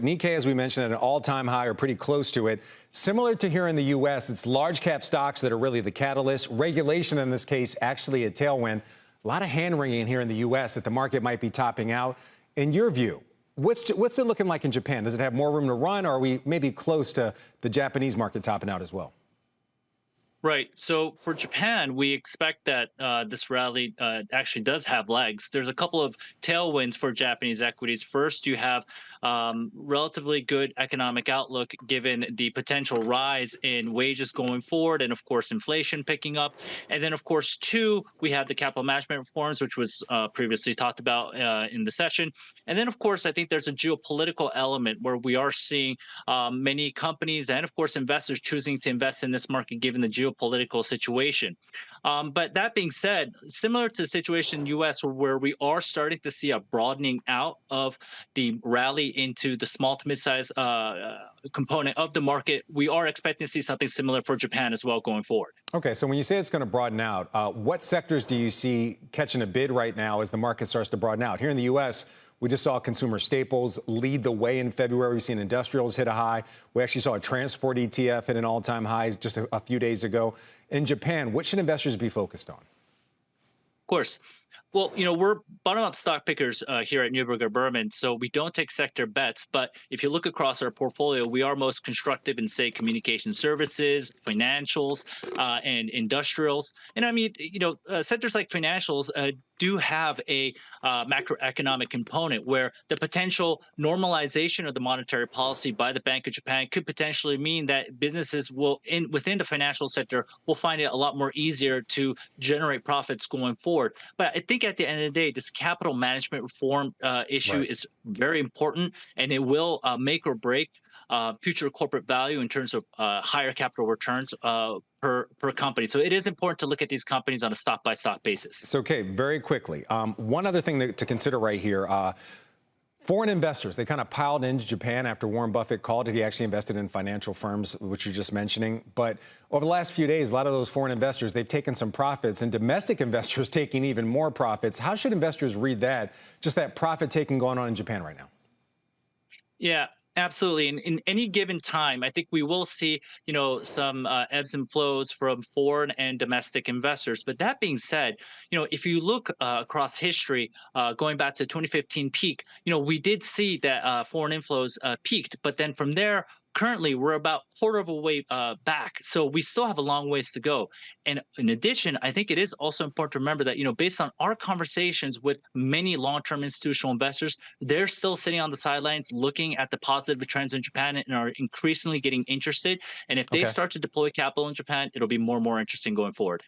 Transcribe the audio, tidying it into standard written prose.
Nikkei, as we mentioned, at an all-time high or pretty close to it. Similar to here in the U.S., it's large cap stocks that are really the catalyst. Regulation in this case actually a tailwind. A lot of hand-wringing here in the U.S. that the market might be topping out. In your view, what's it looking like in Japan? Does it have more room to run, or are we maybe close to the Japanese market topping out as well? Right. So for Japan, we expect that this rally actually does have legs. There's a couple of tailwinds for Japanese equities. First, you have relatively good economic outlook given the potential rise in wages going forward, and of course, inflation picking up. And then, of course, two, we have the capital management reforms, which was previously talked about in the session. And then, of course, I think there's a geopolitical element where we are seeing many companies and, of course, investors choosing to invest in this market given the geopolitical situation. But that being said, similar to the situation in the U.S., where we are starting to see a broadening out of the rally into the small to mid-size component of the market, we are expecting to see something similar for Japan as well going forward. Okay, so when you say it's going to broaden out, what sectors do you see catching a bid right now as the market starts to broaden out? Here in the U.S., we just saw consumer staples lead the way in February. We've seen industrials hit a high. We actually saw a transport ETF hit an all-time high just a few days ago. In Japan, what should investors be focused on? Of course. Well, we're bottom-up stock pickers here at Neuberger Berman, so we don't take sector bets. But if you look across our portfolio, we are most constructive in, say, communication services, financials, and industrials. And I mean, sectors like financials do have a macroeconomic component where the potential normalization of the monetary policy by the Bank of Japan could potentially mean that businesses within the financial sector will find it a lot more easier to generate profits going forward. But I think at the end of the day, this capital management reform issue Right. is very important, and it will make or break future corporate value in terms of higher capital returns per company. So it is important to look at these companies on a stock by stock basis. So, okay, very quickly, one other thing to consider right here. Foreign investors, they kind of piled into Japan after Warren Buffett called it. He actually invested in financial firms, which you're just mentioning. But over the last few days, a lot of those foreign investors, they've taken some profits, and domestic investors taking even more profits. How should investors read that, just that profit taking going on in Japan right now? Yeah, absolutely. In any given time, I think we will see, some ebbs and flows from foreign and domestic investors. But that being said, if you look across history, going back to 2015 peak, we did see that foreign inflows peaked, but then from there. Currently, we're about quarter of a way back, so we still have a long ways to go. And in addition, I think it is also important to remember that based on our conversations with many long-term institutional investors, they're still sitting on the sidelines, looking at the positive trends in Japan, and are increasingly getting interested. And if they Okay. start to deploy capital in Japan, it'll be more and more interesting going forward.